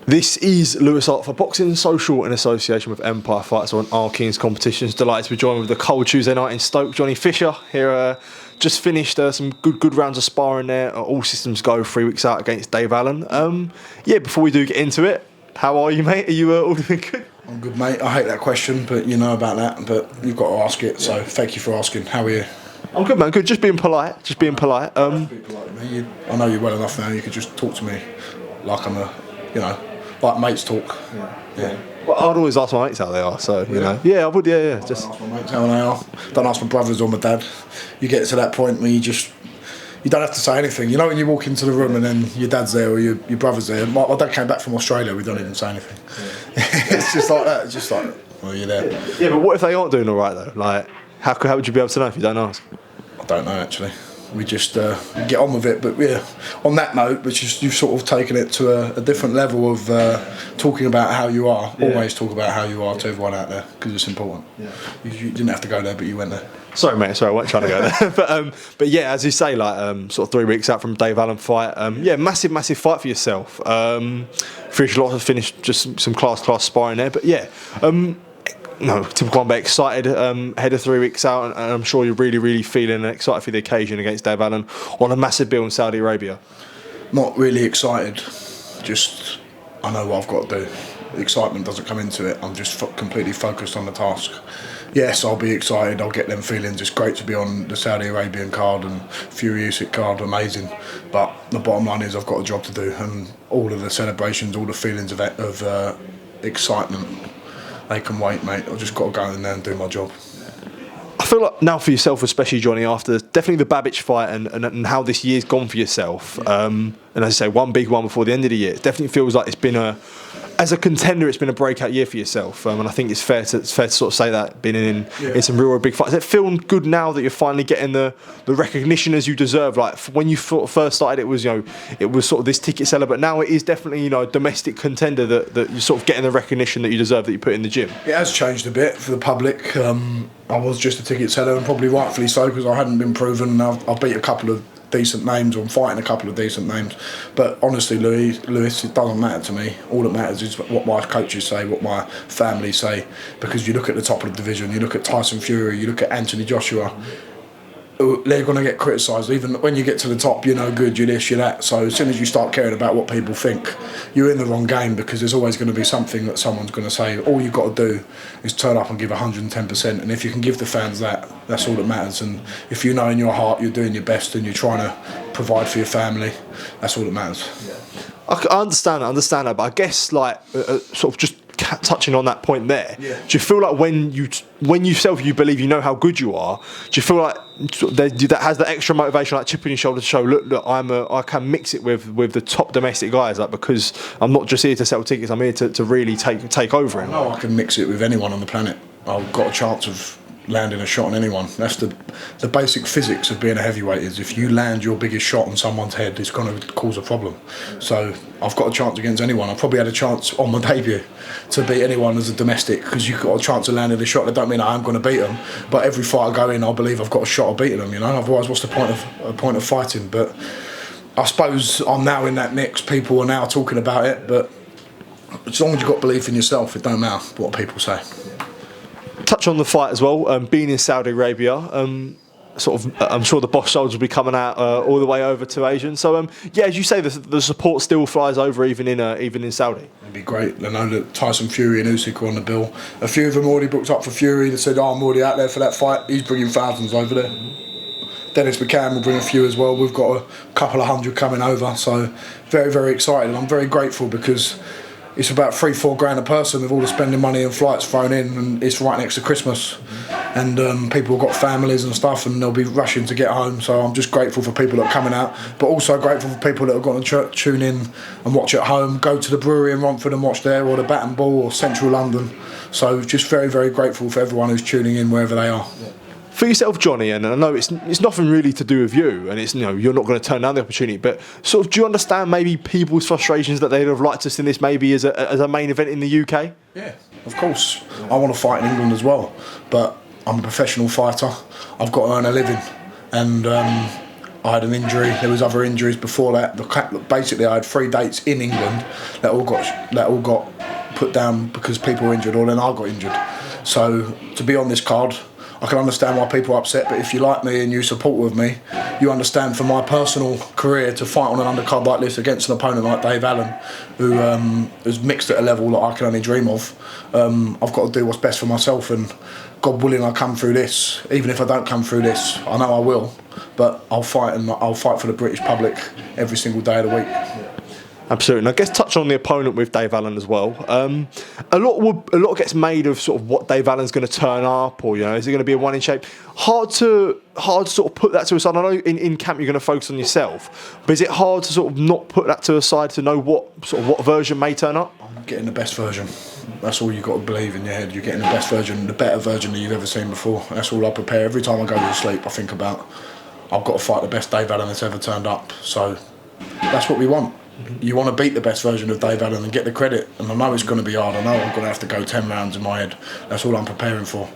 This is Lewis Hart for Boxing Social in association with Empire Fights on Our King's Competitions. Delighted to be joined with the cold Tuesday night in Stoke. Johnny Fisher here, just finished some good rounds of sparring there. All systems go 3 weeks out against Dave Allen. Before we do get into it, how are you, mate? Are you all doing good? I'm good, mate. I hate that question, but you know about that. But you've got to ask it, so thank you for asking. How are you? I'm good, man. Good. Just being polite. Be polite, mate. I know you well enough now. You can just talk to me like I'm like mates talk. Yeah. Well, I'd always ask my mates how they are, so, you know. Yeah, I would, yeah. Just ask my mates how they are. Don't ask my brothers or my dad. You get to that point where you don't have to say anything. You know when you walk into the room and then your dad's there or your brother's there. My dad came back from Australia, we don't even say anything. Yeah. It's just like that. It's just like, well, you're there. Yeah, but what if they aren't doing all right, though? Like, how would you be able to know if you don't ask? I don't know, actually. We just get on with it. But yeah, on that note, which is you've sort of taken it to a different level of talking about how you are. Yeah. Always talk about how you are to everyone out there because it's important. Yeah. You didn't have to go there, but you went there. Sorry, mate. Sorry, I wasn't trying to go there. but yeah, as you say, like sort of 3 weeks out from Dave Allen fight. Massive fight for yourself. Finished lots of finished just some class sparring there. But yeah. Typical one, but excited ahead of 3 weeks out, and I'm sure you're really feeling excited for the occasion against Dave Allen on a massive bill in Saudi Arabia. Not really excited, just I know what I've got to do. The excitement doesn't come into it. I'm just completely focused on the task. Yes, I'll be excited, I'll get them feelings. It's great to be on the Saudi Arabian card and Fury Usyk card, amazing. But the bottom line is I've got a job to do, and all of the celebrations, all the feelings of excitement, they can wait, mate. I've just got to go in there and do my job. I feel like now for yourself, especially Johnny, after definitely the Babic fight and how this year's gone for yourself, and as I say, one big one before the end of the year, it definitely feels like it's been as a contender, it's been a breakout year for yourself, and I think it's fair to sort of say that, being in some real big fights. Does it feel good now that you're finally getting the recognition as you deserve? Like when you first started, it was sort of this ticket seller, but now it is definitely a domestic contender that you're sort of getting the recognition that you deserve, that you put in the gym. It has changed a bit for the public. I was just a ticket seller, and probably rightfully so, because I hadn't been proven. I've beat a couple of decent names, or I'm fighting a couple of decent names, but honestly, Lewis, it doesn't matter to me. All that matters is what my coaches say, what my family say, because you look at the top of the division, you look at Tyson Fury, you look at Anthony Joshua, they're going to get criticised. Even when you get to the top, you're no good, you're this, you're that. So as soon as you start caring about what people think, you're in the wrong game, because there's always going to be something that someone's going to say. All you've got to do is turn up and give 110%, and if you can give the fans that, that's all that matters. And if you know in your heart you're doing your best and you're trying to provide for your family, that's all that matters. Yeah. I understand that, but I guess sort of just touching on that point there, do you feel like when you believe you know how good you are, do you feel like that has the extra motivation, like chip on your shoulder to show, look, I can mix it with the top domestic guys, like, because I'm not just here to sell tickets, I'm here to really take over him. No, I can mix it with anyone on the planet. I've got a chance of landing a shot on anyone. That's the basic physics of being a heavyweight, is if you land your biggest shot on someone's head, it's going to cause a problem. So I've got a chance against anyone. I've probably had a chance on my debut to beat anyone as a domestic, because you've got a chance of landing a shot. That don't mean I'm going to beat them, but every fight I go in, I believe I've got a shot of beating them, otherwise what's the point of fighting? But I suppose I'm now in that mix. People are now talking about it, but as long as you've got belief in yourself, it don't matter what people say. Touch on the fight as well, being in Saudi Arabia, I'm sure the boss soldiers will be coming out all the way over to Asia. So as you say, the support still flies over even in Saudi. It'd be great. I know that Tyson Fury and Usyk are on the bill. A few of them already booked up for Fury. They said, I'm already out there for that fight. He's bringing thousands over there. Dennis McCann will bring a few as well. We've got a couple of hundred coming over. So very excited. And I'm very grateful, because it's about $3-4 grand a person with all the spending money and flights thrown in, and it's right next to Christmas, and people have got families and stuff, and they'll be rushing to get home. So I'm just grateful for people that are coming out, but also grateful for people that are going to tune in and watch at home, go to the brewery in Romford and watch there, or the Bat and Ball, or Central London. So just very grateful for everyone who's tuning in wherever they are. Yeah. For yourself, Johnny, and I know it's nothing really to do with you, and it's you're not going to turn down the opportunity, but sort of, do you understand maybe people's frustrations that they'd have liked to see this maybe as a main event in the UK? Yeah, of course. I want to fight in England as well, but I'm a professional fighter. I've got to earn a living, and I had an injury. There was other injuries before that. Basically, I had 3 dates in England that all got put down because people were injured, or then I got injured. So to be on this card, I can understand why people are upset, but if you like me and you support with me, you understand for my personal career to fight on an undercard like this against an opponent like Dave Allen, who has mixed at a level that I can only dream of. I've got to do what's best for myself, and God willing, I come through this. Even if I don't come through this, I know I will, but I'll fight, and I'll fight for the British public every single day of the week. Absolutely, and I guess touch on the opponent with Dave Allen as well. A lot gets made of sort of what Dave Allen's going to turn up, or is it going to be a one in shape? Hard to sort of put that to a side. I know in camp you're going to focus on yourself, but is it hard to sort of not put that to a side to know what version may turn up? I'm getting the best version. That's all you've got to believe in your head. You're getting the best version, the better version that you've ever seen before. That's all I prepare. Every time I go to sleep, I think about, I've got to fight the best Dave Allen that's ever turned up. So that's what we want. You want to beat the best version of Dave Allen and get the credit, and I know it's going to be hard. I know I'm going to have to go 10 rounds in my head. That's all I'm preparing for.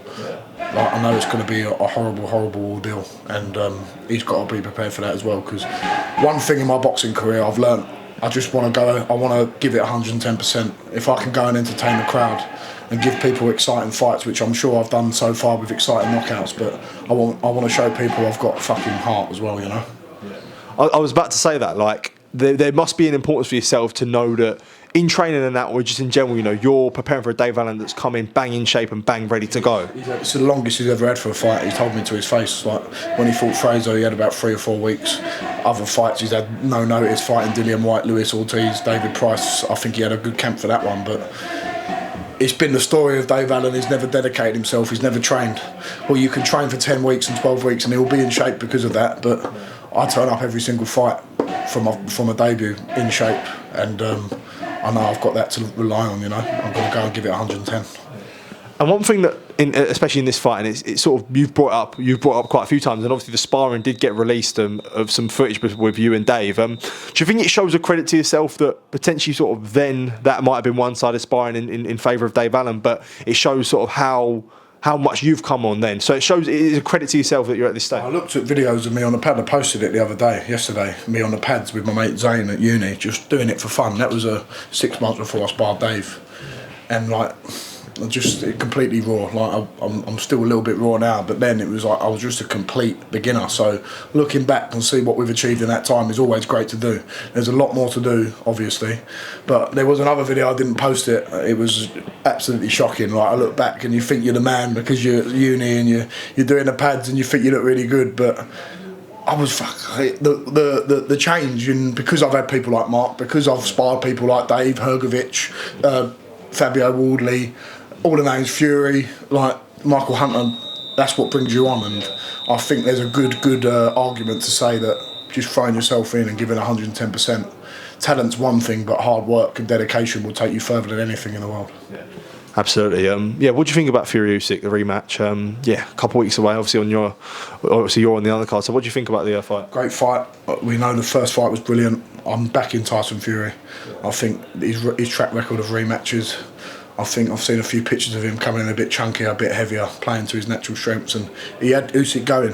I know it's going to be a horrible ordeal, and he's got to be prepared for that as well, because one thing in my boxing career I've learnt, I want to give it 110%. If I can go and entertain the crowd and give people exciting fights, which I'm sure I've done so far with exciting knockouts, but I want to show people I've got fucking heart as well, I was about to say that, like, there must be an importance for yourself to know that in training and that, or just in general, you're preparing for a Dave Allen that's come in bang in shape and bang ready to go. It's the longest he's ever had for a fight. He told me to his face. Like when he fought Fraser, he had about 3 or 4 weeks. Other fights, he's had no notice, fighting Dillian White, Luis Ortiz, David Price. I think he had a good camp for that one, but it's been the story of Dave Allen. He's never dedicated himself. He's never trained. Well, you can train for 10 weeks and 12 weeks and he'll be in shape because of that, but I turn up every single fight from a debut in shape, and I know I've got that to rely on. I'm going to go and give it 110. And one thing that, especially in this fight, and it's sort of you've brought up quite a few times, and obviously the sparring did get released of some footage with you and Dave. Do you think it shows a credit to yourself that potentially sort of then that might have been one-sided sparring in favour of Dave Allen, but it shows sort of how much you've come on then? So it is a credit to yourself that you're at this stage. I looked at videos of me on the pad. I posted it yesterday, me on the pads with my mate Zane at uni, just doing it for fun. That was 6 months before I sparred Dave, and like, just completely raw. Like I'm still a little bit raw now, but then it was like I was just a complete beginner. So looking back and see what we've achieved in that time is always great to do. There's a lot more to do, obviously, but there was another video, I didn't post it. It was absolutely shocking. Like I look back and you think you're the man because you're at uni and you're doing the pads and you think you look really good, but I was the change, and because I've had people like Mark, because I've sparred people like Dave, Hergovich, Fabio Wardley, all the names, Fury, like Michael Hunter, that's what brings you on. And I think there's a good argument to say that just throwing yourself in and giving 110%, talent's one thing, but hard work and dedication will take you further than anything in the world. Yeah. Absolutely. What do you think about Fury Usyk, the rematch? A couple of weeks away. Obviously, you're on the undercard. So, what do you think about the fight? Great fight. We know the first fight was brilliant. I'm backing Tyson Fury. I think his track record of rematches. I think I've seen a few pictures of him coming in a bit chunkier, a bit heavier, playing to his natural strengths, and he had Usyk going.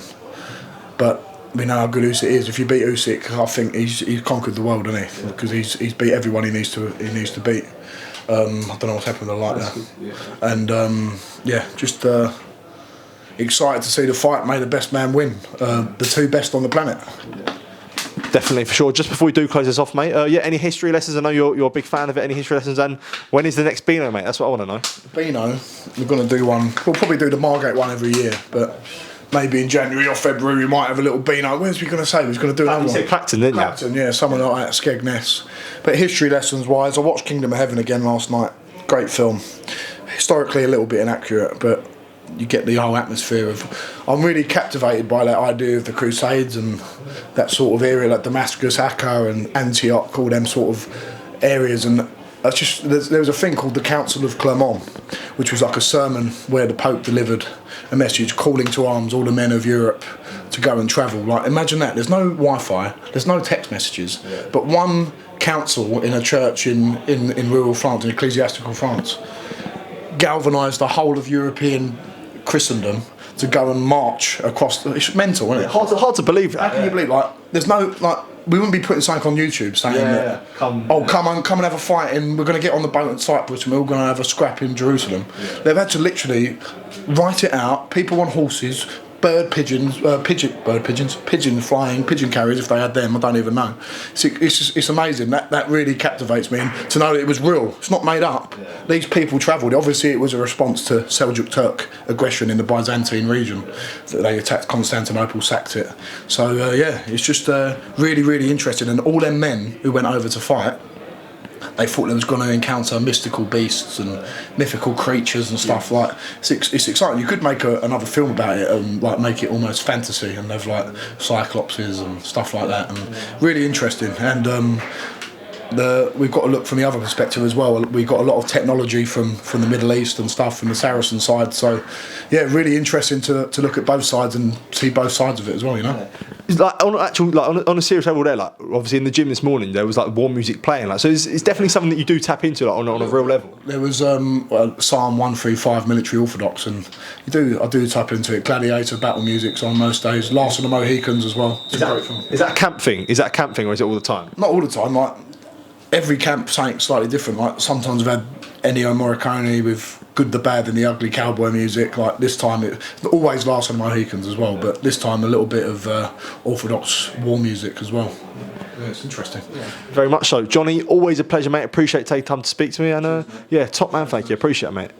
But we know how good Usyk is. If you beat Usyk, I think he's conquered the world, hasn't he? Because he's beat everyone he needs to beat. I don't know what's happened with the light there. And just excited to see the fight. May the best man win. The two best on the planet. Definitely, for sure. Just before we do close this off, mate, any history lessons? I know you're a big fan of it. Any history lessons? And when is the next Beano, mate? That's what I want to know. Beano, we're going to do one. We'll probably do the Margate one every year, but maybe in January or February we might have a little Beano. Where's we going to say? We're going to do another one. You said Clacton, didn't you? Clacton, yeah, someone like that, Skegness. But history lessons wise, I watched Kingdom of Heaven again last night. Great film. Historically a little bit inaccurate, but you get the whole atmosphere of. I'm really captivated by that idea of the Crusades and that sort of area, like Damascus, Acre, and Antioch, all them sort of areas. And there was a thing called the Council of Clermont, which was like a sermon where the Pope delivered a message calling to arms all the men of Europe to go and travel. Like, imagine that. There's no Wi-Fi, there's no text messages, but one council in a church in rural France, in ecclesiastical France, galvanised the whole of European Christendom to go and march across. It's mental, isn't it? Hard to believe that. How can you believe? Like, there's no like. We wouldn't be putting something on YouTube saying that, come and have a fight and we're going to get on the boat at Cyprus and we're all going to have a scrap in Jerusalem. Yeah. They've had to literally write it out. People on horses, pigeon flying, pigeon carriers if they had them. I don't even know. It's amazing. That really captivates me, and to know that it was real. It's not made up. Yeah. These people travelled. Obviously, it was a response to Seljuk Turk aggression in the Byzantine region. That they attacked Constantinople, sacked it. So it's just really, really interesting. And all them men who went over to fight, they thought they was going to encounter mystical beasts and mythical creatures and stuff. Like it's exciting. You could make another film about it and like make it almost fantasy and have like cyclopses and stuff like that, and really interesting. And we've got to look from the other perspective as well. We've got a lot of technology from the Middle East and stuff, from the Saracen side. So yeah, really interesting to look at both sides and see both sides of it as well. You know. Like on a serious level, there, like obviously in the gym this morning, there was like war music playing. Like, so it's definitely something that you do tap into, like, on a real level. There was Psalm 135 military orthodox, and I do tap into it. Gladiator battle music's on most days. Last of the Mohicans as well. Is that a camp thing? Is that a camp thing, or is it all the time? Not all the time. Like every camp, something slightly different. Like sometimes I've had Ennio Morricone with Good, the Bad and the Ugly cowboy music. Like this time it always Last of the Mohicans as well, but this time a little bit of orthodox war music as well. Yeah, it's interesting. Yeah. Very much so. Johnny, always a pleasure, mate. Appreciate taking time to speak to me, and top man, thank you. Appreciate it, mate.